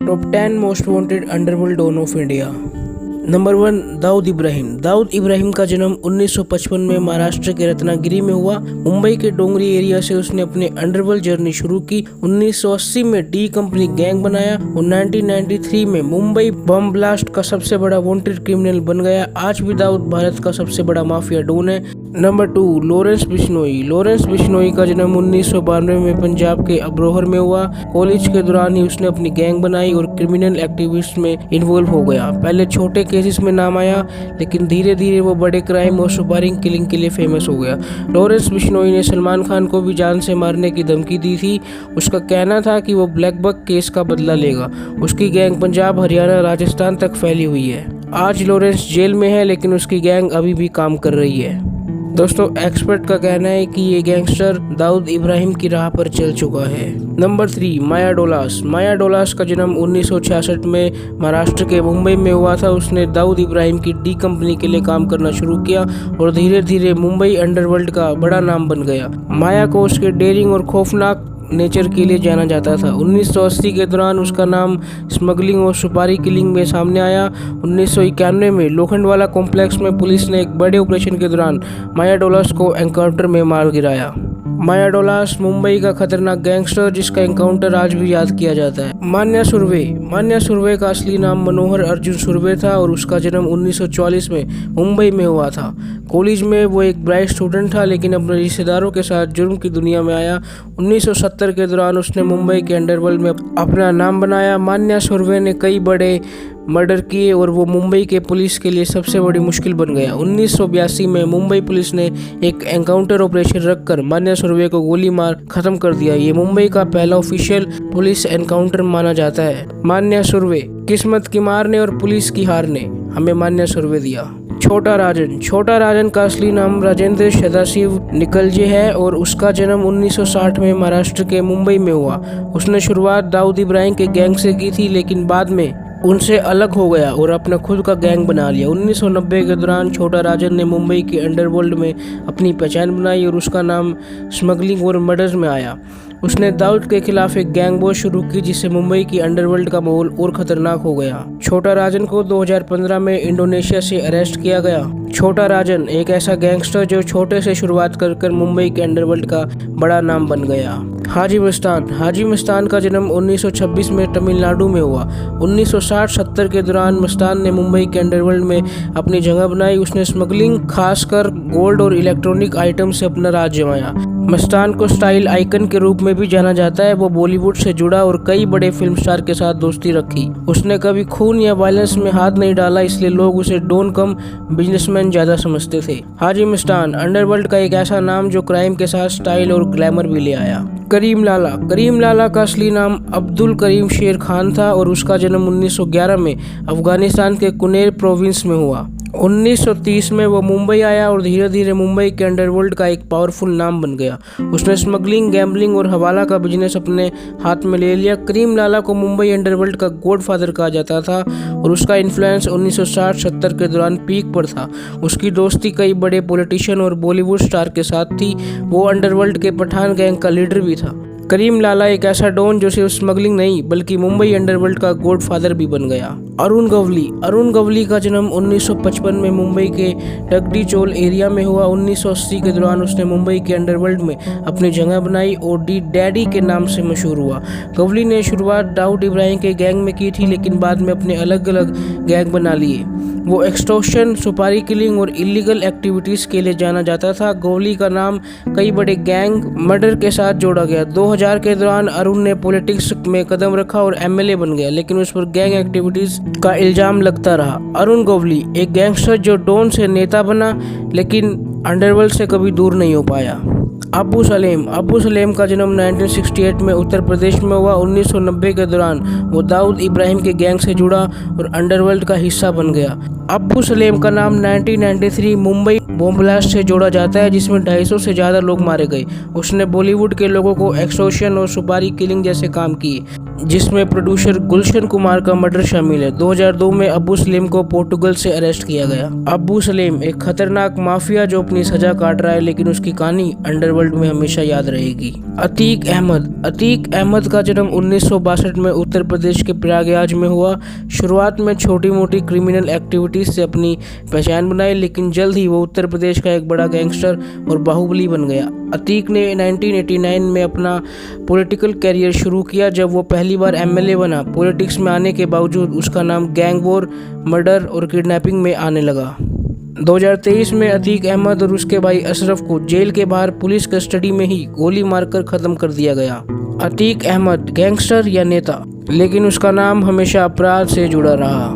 Top 10 most wanted underworld don of India. Number 1, Dawood Ibrahim. Dawood Ibrahim का जन्म 1955 में महाराष्ट्र के रत्नागिरी में हुआ। मुंबई के डोंगरी एरिया से उसने अपनी अंडरवर्ल्ड जर्नी शुरू की। 1980 में डी कंपनी गैंग बनाया और 1993 में मुंबई बम ब्लास्ट का सबसे बड़ा वांटेड क्रिमिनल बन गया। आज भी दाऊद भारत का सबसे बड़ा माफिया डॉन है। Number 2, Lawrence Bishnoi. Lawrence Bishnoi का जन्म 1992 में पंजाब के अब्रोहर में हुआ। कॉलेज के दौरान ही उसने अपनी गैंग बनाई और क्रिमिनल एक्टिविटीज में इन्वॉल्व हो गया। पहले छोटे केसेस में नाम आया, लेकिन धीरे धीरे वो बड़े क्राइम और सुपारी किलिंग के लिए फेमस हो गया। लॉरेंस बिश्नोई ने सलमान खान को भी जान से मारने की धमकी दी थी। उसका कहना था कि वो ब्लैक बक केस का बदला लेगा। उसकी गैंग पंजाब, हरियाणा, राजस्थान तक फैली हुई है। आज लॉरेंस जेल में है, लेकिन उसकी गैंग अभी भी काम कर रही है। दोस्तों, एक्सपर्ट का कहना है कि ये गैंगस्टर दाऊद इब्राहिम की राह पर चल चुका है। नंबर 3, माया डोलास। माया डोलास का जन्म 1966 में महाराष्ट्र के मुंबई में हुआ था। उसने दाऊद इब्राहिम की डी कंपनी के लिए काम करना शुरू किया और धीरे धीरे मुंबई अंडरवर्ल्ड का बड़ा नाम बन गया। माया को उसके डेयरिंग और खौफनाक नेचर के लिए जाना जाता था। 1980 के दौरान उसका नाम स्मगलिंग और सुपारी किलिंग में सामने आया। 1991 में लोखंडवाला कॉम्प्लेक्स में पुलिस ने एक बड़े ऑपरेशन के दौरान माया डोलास को एनकाउंटर में मार गिराया। माया डोलास मुंबई का खतरनाक गैंगस्टर जिसका एनकाउंटर आज भी याद किया जाता है। मान्या सुर्वे। मान्या सुर्वे का असली नाम मनोहर अर्जुन सुर्वे था और उसका जन्म 1944 में मुंबई में हुआ था। कॉलेज में वो एक ब्राइट स्टूडेंट था, लेकिन अपने रिश्तेदारों के साथ जुर्म की दुनिया में आया। 1970 के दौरान उसने मुंबई के अंडरवर्ल्ड में अपना नाम बनाया। मान्या सुर्वे ने कई बड़े मर्डर किए और वो मुंबई के पुलिस के लिए सबसे बड़ी मुश्किल बन गया। 1982 में मुंबई पुलिस ने एक एनकाउंटर ऑपरेशन रखकर मान्या सुर्वे को गोली मार खत्म कर दिया। ये मुंबई का पहला ऑफिशियल पुलिस एनकाउंटर माना जाता है। मान्या सुर्वे, किस्मत की मार ने और पुलिस की हार ने हमें मान्या सुर्वे दिया। छोटा राजन। छोटा राजन का असली नाम राजेंद्र सदाशिव निकलजे है और उसका जन्म 1960 में महाराष्ट्र के मुंबई में हुआ। उसने शुरुआत दाऊद इब्राहिम के गैंग से की थी, लेकिन बाद में उनसे अलग हो गया और अपना खुद का गैंग बना लिया। 1990 के दौरान छोटा राजन ने मुंबई के अंडरवर्ल्ड में अपनी पहचान बनाई और उसका नाम स्मगलिंग और मर्डर्स में आया। उसने दाऊद के खिलाफ एक गैंग वॉर शुरू की, जिससे मुंबई की अंडरवर्ल्ड का माहौल और खतरनाक हो गया। छोटा राजन को 2015 में इंडोनेशिया से अरेस्ट किया गया। छोटा राजन एक ऐसा गैंगस्टर जो छोटे से शुरुआत कर मुंबई के अंडरवर्ल्ड का बड़ा नाम बन गया। हाजी मस्तान। हाजी मस्तान का जन्म 1926 में तमिलनाडु में हुआ। 1960-70 के दौरान मस्तान ने मुंबई के अंडरवर्ल्ड में अपनी जगह बनाई। उसने स्मगलिंग, खासकर गोल्ड और इलेक्ट्रॉनिक आइटम से अपना राज जमाया। मस्तान को स्टाइल आइकन के रूप में भी जाना जाता है। वो बॉलीवुड से जुड़ा और कई बड़े फिल्म स्टार के साथ दोस्ती रखी। उसने कभी खून या वायलेंस में हाथ नहीं डाला, इसलिए लोग उसे डॉन कम बिजनेसमैन ज्यादा समझते थे। हाजी मस्तान अंडरवर्ल्ड का एक ऐसा नाम जो क्राइम के साथ स्टाइल और ग्लैमर भी ले आया। करीम लाला। करीम लाला का असली नाम अब्दुल करीम शेर खान था और उसका जन्म 1911 में अफगानिस्तान के कुनेर प्रोविंस में हुआ। 1930 में वो मुंबई आया और धीरे धीरे मुंबई के अंडरवर्ल्ड का एक पावरफुल नाम बन गया। उसने स्मगलिंग, गैम्बलिंग और हवाला का बिजनेस अपने हाथ में ले लिया। करीम लाला को मुंबई अंडरवर्ल्ड का गॉडफादर कहा जाता था और उसका इन्फ्लुएंस 1960-70 के दौरान पीक पर था। उसकी दोस्ती कई बड़े पॉलिटिशियन और बॉलीवुड स्टार के साथ थी। वो अंडरवर्ल्ड के पठान गैंग का लीडर भी था। करीम लाला एक ऐसा डॉन जो सिर्फ स्मगलिंग नहीं बल्कि मुंबई अंडरवर्ल्ड का गॉडफादर भी बन गया। अरुण गवली। अरुण गवली का जन्म 1955 में मुंबई के टगडी चौल एरिया में हुआ। 1980 के दौरान उसने मुंबई के अंडरवर्ल्ड में अपनी जगह बनाई और डी डैडी के नाम से मशहूर हुआ। गवली ने शुरुआत दाऊद इब्राहिम के गैंग में की थी, लेकिन बाद में अपने अलग अलग गैंग बना लिए। वो एक्सटॉर्शन, सुपारी किलिंग और इलीगल एक्टिविटीज के लिए जाना जाता था। गवली का नाम कई बड़े गैंग मर्डर के साथ जोड़ा गया। 2000 के दौरान अरुण ने पॉलिटिक्स में कदम रखा और एमएलए बन गया, लेकिन उस पर गैंग एक्टिविटीज का इल्जाम लगता रहा। अरुण गवली एक गैंगस्टर जो डॉन से नेता बना, लेकिन अंडरवर्ल्ड से कभी दूर नहीं हो पाया। अबू सलेम। अबू सलेम का जन्म 1968 में उत्तर प्रदेश में हुआ। 1990 के दौरान वो दाऊद इब्राहिम के गैंग से जुड़ा और अंडरवर्ल्ड का हिस्सा बन गया। अबू सलेम का नाम 1993 मुंबई बॉम्ब ब्लास्ट से जोड़ा जाता है, जिसमें 250 से ज़्यादा लोग मारे गए। उसने बॉलीवुड के लोगों को एक्सटॉर्शन और सुपारी किलिंग जैसे काम किए, जिसमें प्रोड्यूसर गुलशन कुमार का मर्डर शामिल है। 2002 में अबू सलेम को पोर्टुगल से अरेस्ट किया गया। अबू सलेम एक खतरनाक माफिया जो अपनी सजा काट रहा है, लेकिन उसकी कहानी अंडरवर्ल्ड वर्ल्ड में हमेशा याद रहेगी। अतीक अहमद का जन्म 1962 में उत्तर प्रदेश के प्रयागराज में हुआ। शुरुआत में छोटी मोटी क्रिमिनल एक्टिविटीज से अपनी पहचान बनाई, लेकिन जल्द ही वो उत्तर प्रदेश का एक बड़ा गैंगस्टर और बाहुबली बन गया। अतीक ने 1989 में अपना पॉलिटिकल कैरियर शुरू किया, जब वो पहली बार एमएलए बना। पॉलिटिक्स में आने के बावजूद उसका नाम गैंग वॉर, मर्डर और किडनैपिंग में आने लगा। 2023 में अतीक अहमद और उसके भाई अशरफ को जेल के बाहर पुलिस कस्टडी में ही गोली मारकर खत्म कर दिया गया। अतीक अहमद गैंगस्टर या नेता, लेकिन उसका नाम हमेशा अपराध से जुड़ा रहा।